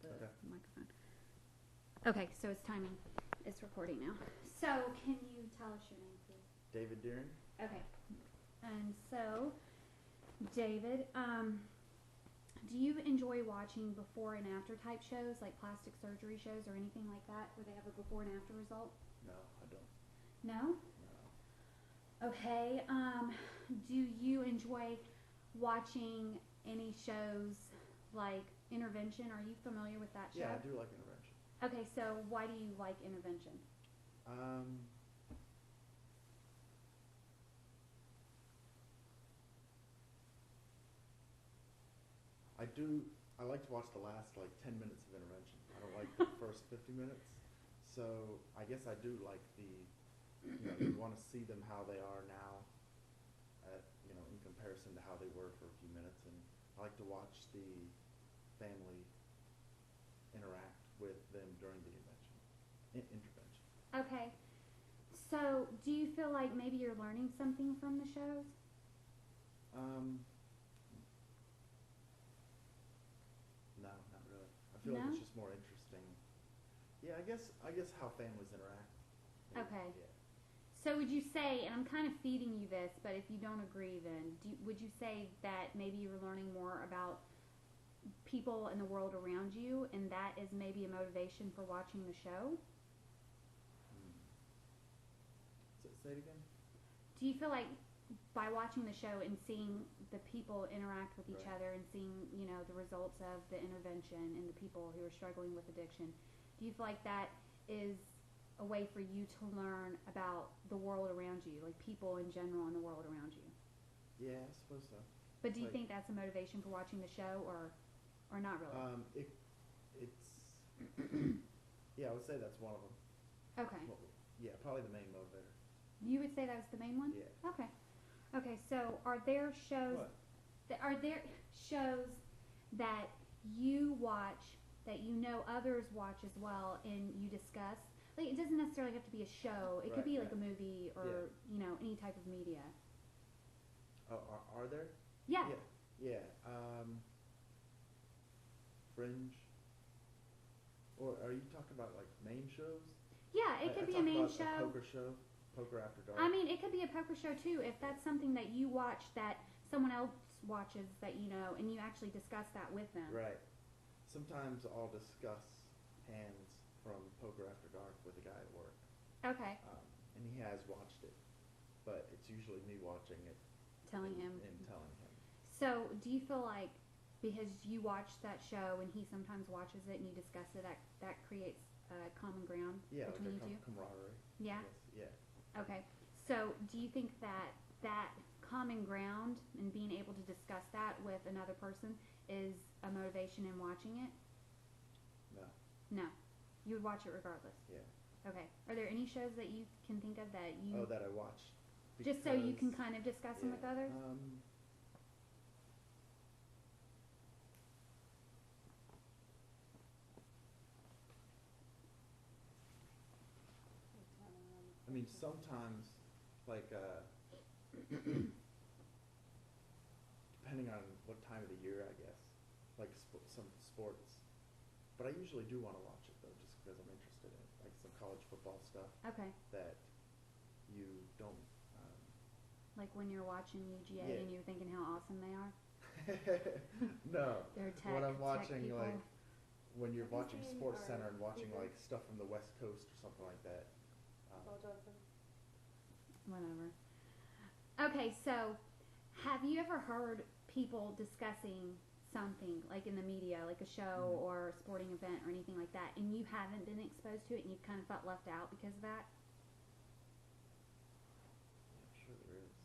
the Okay. microphone. Okay, so it's timing. It's recording now. So, can you tell us your name, please? David Deering? Okay. And so, David, do you enjoy watching before and after type shows, like plastic surgery shows or anything like that, where they have a before and after result? No, I don't. No? No. Okay. Do you enjoy watching any shows like Intervention? Are you familiar with that show? Yeah, I do like Intervention. Okay, so why do you like Intervention? Um, I like to watch the last like 10 minutes of Intervention. I don't like the first 50 minutes. So I guess I do like you want to see them how they are now, in comparison to how they were for a few minutes. And I like to watch the family interact with them during the intervention. Okay. So, do you feel like maybe you're learning something from the shows? No, not really. I feel like it's just more interesting. Yeah, I guess how families interact. Okay. Yeah. So would you say, and I'm kind of feeding you this, but if you don't agree, then would you say that maybe you were learning more about people in the world around you, and that is maybe a motivation for watching the show? Say it again? Do you feel like by watching the show and seeing the people interact with each Right. other and seeing, the results of the intervention and the people who are struggling with addiction, do you feel like that is a way for you to learn about the world around you, like people in general in the world around you? Yeah, I suppose so. But do you Like- think that's a motivation for watching the show, or not really? It's yeah, I would say that's one of them. Okay. Well, yeah, probably the main motivator. You would say that was the main one? Yeah. Okay. Okay, so are there shows What? that you watch that you know others watch as well and you discuss? Like, it doesn't necessarily have to be a show. It could be like a movie or, any type of media. Oh, are there? Yeah. Yeah. Fringe. Or are you talking about like main shows? Yeah, it could be a talked main about show. A poker show, Poker After Dark. I mean, it could be a poker show too, if that's something that you watch that someone else watches that you know, and you actually discuss that with them. Right. Sometimes I'll discuss hands from Poker After Dark with a guy at work. Okay. And he has watched it, but it's usually me watching it. Telling him. And telling him. So, do you feel like because you watch that show and he sometimes watches it and you discuss it, that creates common ground between like you two? camaraderie. Yeah? Yes. Yeah. Okay. So, do you think that common ground and being able to discuss that with another person is a motivation in watching it? No. No. You would watch it regardless? Yeah. Okay. Are there any shows that you can think of that you... Oh, that I watch. Just so you can kind of discuss them with others? I mean, sometimes, like, depending on what time of the year, I guess, like some sports. But I usually do want to watch it, though, just because I'm interested in it. Like some college football stuff Okay. that you don't... Like when you're watching UGA Yeah. and you're thinking how awesome they are? No. They're When I'm tech watching, people. like, when you're Have you watching seen Sports our Center and watching, Cleveland? like, stuff from the West Coast or something like that. Paul Johnson. Whatever. Okay, so have you ever heard people discussing something like in the media, like a show Mhm. or a sporting event or anything like that, and you haven't been exposed to it and you've kind of felt left out because of that? Yeah, I'm sure there is.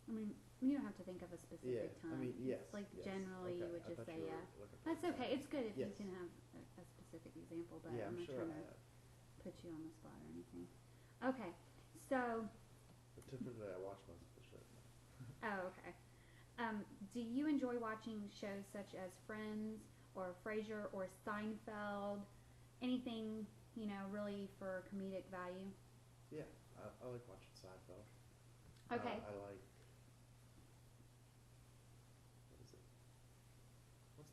I mean, you don't have to think of a specific Yeah, time. I mean, yes. Like yes. generally Okay, you would I just thought say, you were yeah. looking for That's an okay. It's good if you Yes. can have a specific example, but Yeah, I'm I'm not sure trying I to have. put you on the spot or anything. Okay, so, But typically I watch most of the shows. oh, okay. Do you enjoy watching shows such as Friends or Frasier or Seinfeld? Anything, really for comedic value? Yeah, I like watching Seinfeld. Okay. I like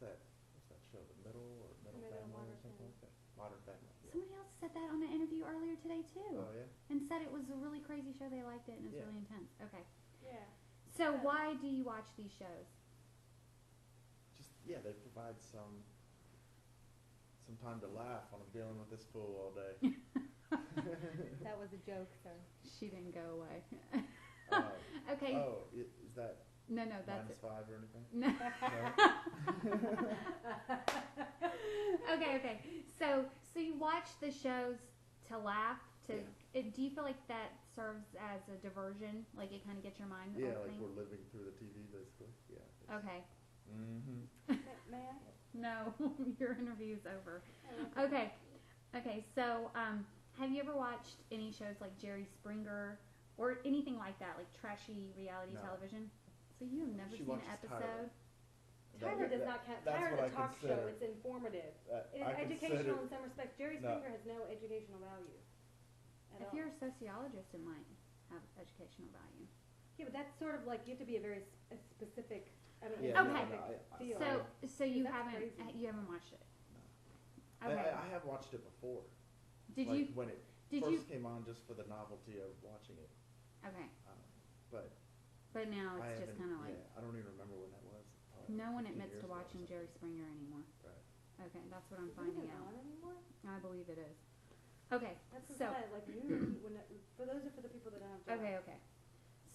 what's that show? The Middle or Middle Middle Family or Modern something Family. like that. Modern Family. Yeah. Somebody else said that on an interview earlier today too, Oh yeah. and said it was a really crazy show. They liked it and it was Yeah. really intense. Okay. Yeah. So Yeah. why do you watch these shows? Just yeah, they provide some time to laugh when I'm dealing with this fool all day. That was a joke, sir. She didn't go away. Oh. Okay. Oh, is that No, that's -5 or anything? No. No. Okay. So you watch the shows to laugh. Do you feel like that serves as a diversion? Like it kind of gets your mind Yeah, off like things? we're living through the TV basically. Yeah. Okay. Mm-hmm. May I? No, your interview's over. Okay. So, have you ever watched any shows like Jerry Springer or anything like that, like trashy reality No. television? So you have never She seen an watches episode? Tyler does not count. That's Tyler's what a I talk show. consider. It's informative. It is I educational consider- in some respects. Jerry No. Springer has no educational value at If all. you're a sociologist, it might have educational value. Yeah, but that's sort of like you have to be a very specific. I mean, Yeah, Okay. field. So you That's haven't crazy. watched it? No. Okay. I have watched it before. Did like you? when it Did first you? came on just for the novelty of watching it. Okay. But But now I it's just haven't- kind of like yeah, I don't even remember when that was. no one 15 admits years to ago or watching something. Jerry Springer anymore. Right. Okay, that's what I'm Is it finding even out. on anymore? I believe it is. Okay. That's So- inside. Like you, for those are for the people that don't have jobs. Okay.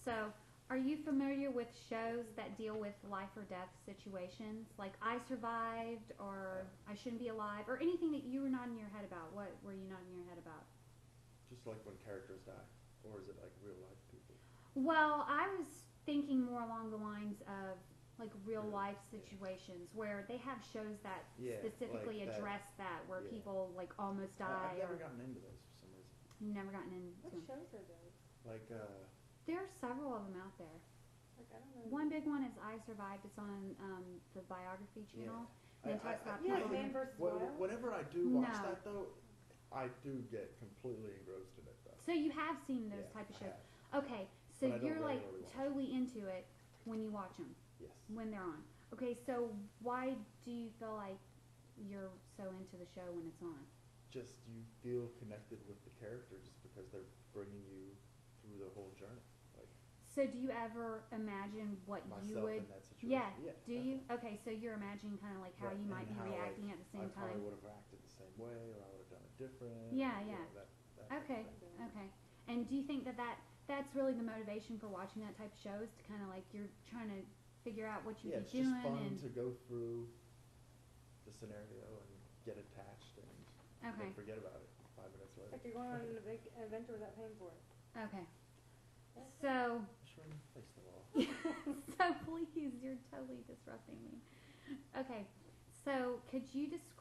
So, are you familiar with shows that deal with life or death situations, like I Survived or I Shouldn't Be Alive, or anything that you were nodding your head about? What were you nodding your head about? Just like when characters die, or is it like real life people? Well, I was thinking more along the lines of like real life situations where they have shows that Yeah, specifically like that. address that, where Yeah. people like almost die. I've never or gotten into those for some reason. you've never gotten into What them. shows are those? Like There are several of them out there. Like I don't know. One big one is I Survived. It's on the biography channel. And it talks about Yeah, people. Man vs. Wild. Whenever I do watch No. that though, I do get completely engrossed in it though. So you have seen those Yeah, type of I shows. have. Okay, so But I don't you're like regularly watch totally into it when you watch them, Yes. when they're on. Okay, so why do you feel like you're so into the show when it's on? Just you feel connected with the characters because they're bringing you through the whole journey. Like So do you ever imagine what you myself would? in that situation. Yeah. Yeah. Do you? Okay, so you're imagining kind of like how Right, you might and be how, like, reacting at the I same probably time. would have acted the same way, or I would have done it different. Yeah, or, you yeah. know, that type of Okay. thing. Okay. And do you think that's really the motivation for watching that type of shows, to kind of like you're trying to figure out what you'd Yeah, be it's doing just fun and to go through the scenario and get attached and okay. then forget about it 5 minutes It's later. like you're going on an adventure without paying for it. Okay. So Shrink, face the wall. so please, you're totally disrupting me. Okay. So could you describe